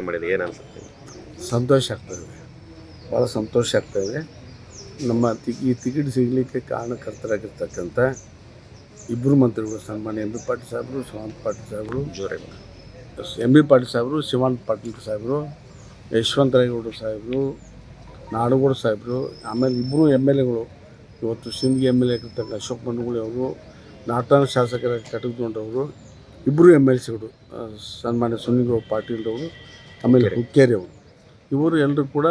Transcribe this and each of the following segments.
ಘೋಷಣೆ ಮಾಡಿದೆ, ಏನು ಅನ್ಸುತ್ತೆ? ಸಂತೋಷ ಆಗ್ತಾಯಿದೆ, ಭಾಳ ಸಂತೋಷ ಆಗ್ತಾಯಿದೆ. ನಮ್ಮ ಈ ಟಿಕೆಟ್ ಸಿಗಲಿಕ್ಕೆ ಕಾರಣಕರ್ತರಾಗಿರ್ತಕ್ಕಂಥ ಇಬ್ಬರು ಮಂತ್ರಿಗಳು, ಸನ್ಮಾನ್ಯ ಎಂ ಬಿ ಪಾಟೀಲ್ ಸಾಹೇಬರು, ಶಿವಾನಂದ ಪಾಟೀಲ್ ಸಾಹೇಬರು, ಎಂ ಬಿ ಪಾಟೀಲ್ ಸಾಹೇಬರು, ಶಿವಾನಂದ ಪಾಟೀಲ್ ಸಾಹೇಬರು, ಯಶವಂತರಾಯಗೌಡರು ಸಾಹೇಬರು, ನಾಡಗೌಡ ಸಾಹೇಬರು, ಆಮೇಲೆ ಇಬ್ಬರು ಎಮ್ ಎಲ್ ಎಗಳು, ಇವತ್ತು ಸಿಂದಗಿ ಎಮ್ ಎಲ್ ಎ ಆಗಿರ್ತಕ್ಕ ಅಶೋಕ್ ಬಂಡುಗುಳಿ ಅವರು, ನಾಟನ ಶಾಸಕರ ಕಟಕದೊಂಡವರು, ಇಬ್ಬರು ಎಮ್ ಎಲ್ ಸಿಗಳು, ಸನ್ಮಾನ್ಯ ಸುನಿಲ್ ಪಾಟೀಲ್ರವರು, ಆಮೇಲೆ ಹುಕ್ಕೇರಿ ಅವರು, ಇವರು ಎಲ್ಲರೂ ಕೂಡ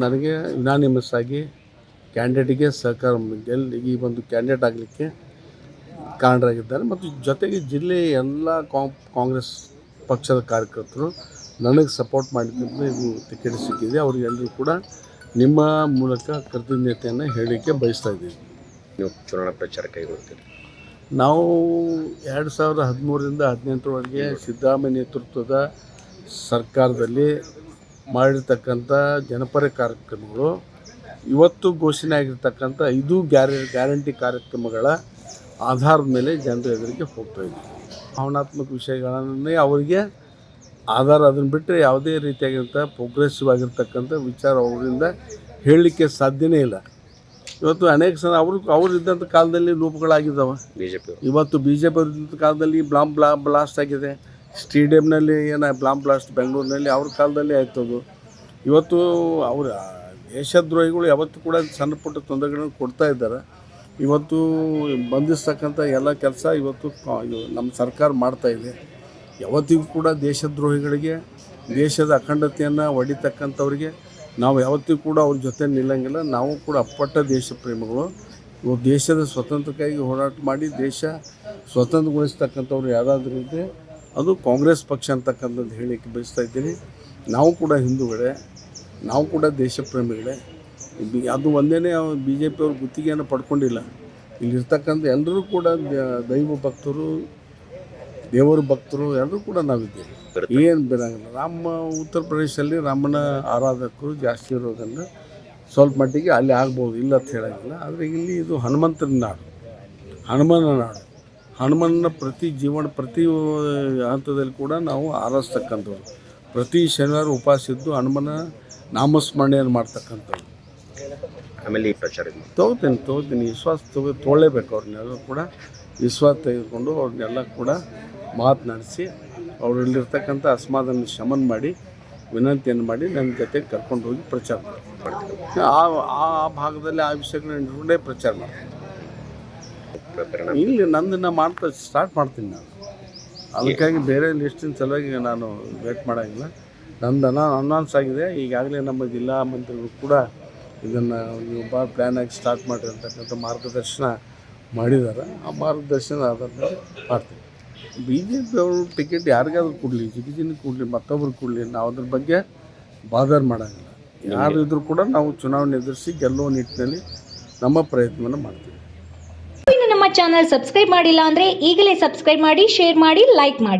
ನನಗೆ ಯುನಾನಿಮಸ್ ಆಗಿ ಕ್ಯಾಂಡಿಡೇಟಿಗೆ ಸಹಕಾರ ಈ ಒಂದು ಕ್ಯಾಂಡಿಡೇಟ್ ಆಗಲಿಕ್ಕೆ ಕಾರಣರಾಗಿದ್ದಾರೆ. ಮತ್ತು ಜೊತೆಗೆ ಜಿಲ್ಲೆಯ ಎಲ್ಲ ಕಾಂಗ್ರೆಸ್ ಪಕ್ಷದ ಕಾರ್ಯಕರ್ತರು ನನಗೆ ಸಪೋರ್ಟ್ ಮಾಡಿದ್ದರಿಂದ ಇದು ಟಿಕೆಟ್ ಸಿಕ್ಕಿದೆ. ಅವರಿಗೆಲ್ಲರೂ ಕೂಡ ನಿಮ್ಮ ಮೂಲಕ ಕೃತಜ್ಞತೆಯನ್ನು ಹೇಳಲಿಕ್ಕೆ ಬಯಸ್ತಾ ಇದ್ದೀವಿ. ನೀವು ಚುನಾವಣಾ ಪ್ರಚಾರ ಕೈಗೊಳ್ತೀರಿ? ನಾವು 2013ರಿಂದ 2018ರವರೆಗೆ ಸಿದ್ದರಾಮಯ್ಯ ನೇತೃತ್ವದ ಸರ್ಕಾರದಲ್ಲಿ ಮಾಡಿರ್ತಕ್ಕಂಥ ಜನಪರ ಕಾರ್ಯಕ್ರಮಗಳು, ಇವತ್ತು ಘೋಷಣೆ ಆಗಿರ್ತಕ್ಕಂಥ 5 ಗ್ಯಾರಂಟಿ ಕಾರ್ಯಕ್ರಮಗಳ ಆಧಾರದ ಮೇಲೆ ಜನರ ಎದುರಿಗೆ ಹೋಗ್ತಾಯಿದ್ವಿ. ಭಾವನಾತ್ಮಕ ವಿಷಯಗಳನ್ನೇ ಅವರಿಗೆ ಆಧಾರ, ಅದನ್ನು ಬಿಟ್ಟರೆ ಯಾವುದೇ ರೀತಿಯಾಗಿರ್ತ ಪ್ರೋಗ್ರೆಸಿವ್ ಆಗಿರ್ತಕ್ಕಂಥ ವಿಚಾರ ಅವರಿಂದ ಹೇಳಲಿಕ್ಕೆ ಸಾಧ್ಯನೇ ಇಲ್ಲ. ಇವತ್ತು ಅನೇಕ ಸಲ ಅವರು ಇದ್ದಂಥ ಕಾಲದಲ್ಲಿ ಲೂಪಗಳಾಗಿದ್ದಾವೆ. ಇವತ್ತು ಬಿ ಜೆ ಪಿ ಇದ್ದಂಥ ಕಾಲದಲ್ಲಿ ಬ್ಲಾಸ್ಟ್ ಆಗಿದೆ, ಸ್ಟೇಡಿಯಂನಲ್ಲಿ ಬ್ಲಾಸ್ಟ್ ಬೆಂಗಳೂರಿನಲ್ಲಿ ಅವ್ರ ಕಾಲದಲ್ಲಿ ಆಯ್ತದು. ಇವತ್ತು ಅವರ ದೇಶದ್ರೋಹಿಗಳು ಯಾವತ್ತೂ ಕೂಡ ಸಣ್ಣ ಪುಟ್ಟ ತೊಂದರೆಗಳನ್ನು ಕೊಡ್ತಾ ಇದ್ದಾರೆ. ಇವತ್ತು ಬಂಧಿಸ್ತಕ್ಕಂಥ ಎಲ್ಲ ಕೆಲಸ ಇವತ್ತು ನಮ್ಮ ಸರ್ಕಾರ ಮಾಡ್ತಾಯಿದೆ. ಯಾವತ್ತಿಗೂ ಕೂಡ ದೇಶದ್ರೋಹಿಗಳಿಗೆ, ದೇಶದ ಅಖಂಡತೆಯನ್ನು ಹೊಡಿತಕ್ಕಂಥವ್ರಿಗೆ ನಾವು ಯಾವತ್ತಿಗೂ ಕೂಡ ಅವ್ರ ಜೊತೆ ನಿಲ್ಲಂಗಿಲ್ಲ. ನಾವು ಕೂಡ ಅಪ್ಪಟ್ಟ ದೇಶ ಪ್ರೇಮಿಗಳು. ಇವು ದೇಶದ ಸ್ವಾತಂತ್ರ್ಯಕ್ಕಾಗಿ ಹೋರಾಟ ಮಾಡಿ ದೇಶ ಸ್ವತಂತ್ರಗೊಳಿಸ್ತಕ್ಕಂಥವ್ರು ಯಾರಾದರೂ ಇದ್ದರೆ ಅದು ಕಾಂಗ್ರೆಸ್ ಪಕ್ಷ ಅಂತಕ್ಕಂಥದ್ದು ಹೇಳಲಿಕ್ಕೆ ಬಯಸ್ತಾ ಇದ್ದೀನಿ. ನಾವು ಕೂಡ ಹಿಂದೂಗಳೇ, ನಾವು ಕೂಡ ದೇಶ ಪ್ರೇಮಿಗಳೇ. ಅದು ಒಂದೇ ಬಿ ಜೆ ಪಿಯವ್ರ ಗುತ್ತಿಗೆಯನ್ನು ಪಡ್ಕೊಂಡಿಲ್ಲ. ಇಲ್ಲಿರ್ತಕ್ಕಂಥ ಎಲ್ಲರೂ ಕೂಡ ದೈವ ಭಕ್ತರು, ದೇವರ ಭಕ್ತರು ಎಲ್ಲರೂ ಕೂಡ ನಾವಿದ್ದೇವೆ. ಏನು ಬೇರಂಗಿಲ್ಲ. ಉತ್ತರ ಪ್ರದೇಶದಲ್ಲಿ ರಾಮನ ಆರಾಧಕರು ಜಾಸ್ತಿ ಇರೋದನ್ನು ಸ್ವಲ್ಪ ಮಟ್ಟಿಗೆ ಅಲ್ಲಿ ಆಗ್ಬೋದು, ಇಲ್ಲ ಅಂತ ಹೇಳೋಂಗಿಲ್ಲ. ಆದರೆ ಇಲ್ಲಿ ಇದು ಹನುಮಂತನ ನಾಡು, ಹನುಮನ ನಾಡು. ಹನುಮನ ಪ್ರತಿ ಹಂತದಲ್ಲಿ ಕೂಡ ನಾವು ಆರಾಧಿಸ್ತಕ್ಕಂಥವ್ರು. ಪ್ರತಿ ಶನಿವಾರ ಉಪವಾಸ ಇದ್ದು ಹನುಮನ ನಾಮಸ್ಮರಣೆಯನ್ನು ಮಾಡ್ತಕ್ಕಂಥವ್ರು. ಆಮೇಲೆ ಈ ಪ್ರಚಾರ ತೊಗೋತೀನಿ ವಿಶ್ವಾಸ ತೊಗೊಳ್ಳೇಬೇಕು. ಅವ್ರನ್ನೆಲ್ಲ ಕೂಡ ವಿಶ್ವಾಸ ತೆಗೆದುಕೊಂಡು ಅವ್ರನ್ನೆಲ್ಲ ಕೂಡ ಮಾತನಾಡಿಸಿ ಅವರಲ್ಲಿರ್ತಕ್ಕಂಥ ಅಸಮಾಧಾನ ಶಮನ ಮಾಡಿ ವಿನಂತಿಯನ್ನು ಮಾಡಿ ನನ್ನ ಜೊತೆಗೆ ಕರ್ಕೊಂಡು ಹೋಗಿ ಪ್ರಚಾರ ಮಾಡ್ತೀನಿ. ಆ ಭಾಗದಲ್ಲಿ ಆ ವಿಷಯಗಳನ್ನ ಇಟ್ಕೊಂಡೇ ಪ್ರಚಾರ ಮಾಡ್ತೀನಿ. ಇಲ್ಲಿ ನಂದನ್ನು ಸ್ಟಾರ್ಟ್ ಮಾಡ್ತೀನಿ ನಾನು. ಅದಕ್ಕಾಗಿ ಬೇರೆ ಲಿಸ್ಟಿನ ಸಲುವಾಗಿ ನಾನು ವೇಟ್ ಮಾಡೋಂಗಿಲ್ಲ. ನಂದು ಅನೌನ್ಸ್ ಆಗಿದೆ. ಈಗಾಗಲೇ ನಮ್ಮ ಜಿಲ್ಲಾ ಮಂತ್ರಿಗಳು ಕೂಡ ಇದನ್ನು ನೀವು ಭಾಳ ಪ್ಲ್ಯಾನ್ ಆಗಿ ಸ್ಟಾರ್ಟ್ ಮಾಡಿರ್ತಕ್ಕಂಥ ಮಾರ್ಗದರ್ಶನ ಮಾಡಿದ್ದಾರೆ. ಆ ಮಾರ್ಗದರ್ಶನ ಆಧಾರ ಮೇಲೆ ಮಾಡ್ತೀವಿ. ಬಿ ಜೆ ಪಿಯವರು ಟಿಕೆಟ್ ಯಾರಿಗಾದ್ರೂ ಕೊಡಲಿ, ಜಿಗಿಜಿನಿಗೆ ಕೊಡಲಿ, ಮತ್ತೊಬ್ರಿಗೆ ಕೊಡಲಿ, ನಾವು ಅದ್ರ ಬಗ್ಗೆ ಬಾದರ್ ಮಾಡೋಂಗಿಲ್ಲ. ಯಾರು ಇದ್ರೂ ಕೂಡ ನಾವು ಚುನಾವಣೆ ಎದುರಿಸಿ ಗೆಲ್ಲುವ ನಿಟ್ಟಿನಲ್ಲಿ ನಮ್ಮ ಪ್ರಯತ್ನವನ್ನು ಮಾಡ್ತೀವಿ. ನಮ್ಮ ಚಾನಲ್ ಸಬ್ಸ್ಕ್ರೈಬ್ ಮಾಡಿಲ್ಲ ಅಂದರೆ ಈಗಲೇ ಸಬ್ಸ್ಕ್ರೈಬ್ ಮಾಡಿ, ಶೇರ್ ಮಾಡಿ, ಲೈಕ್ ಮಾಡಿ.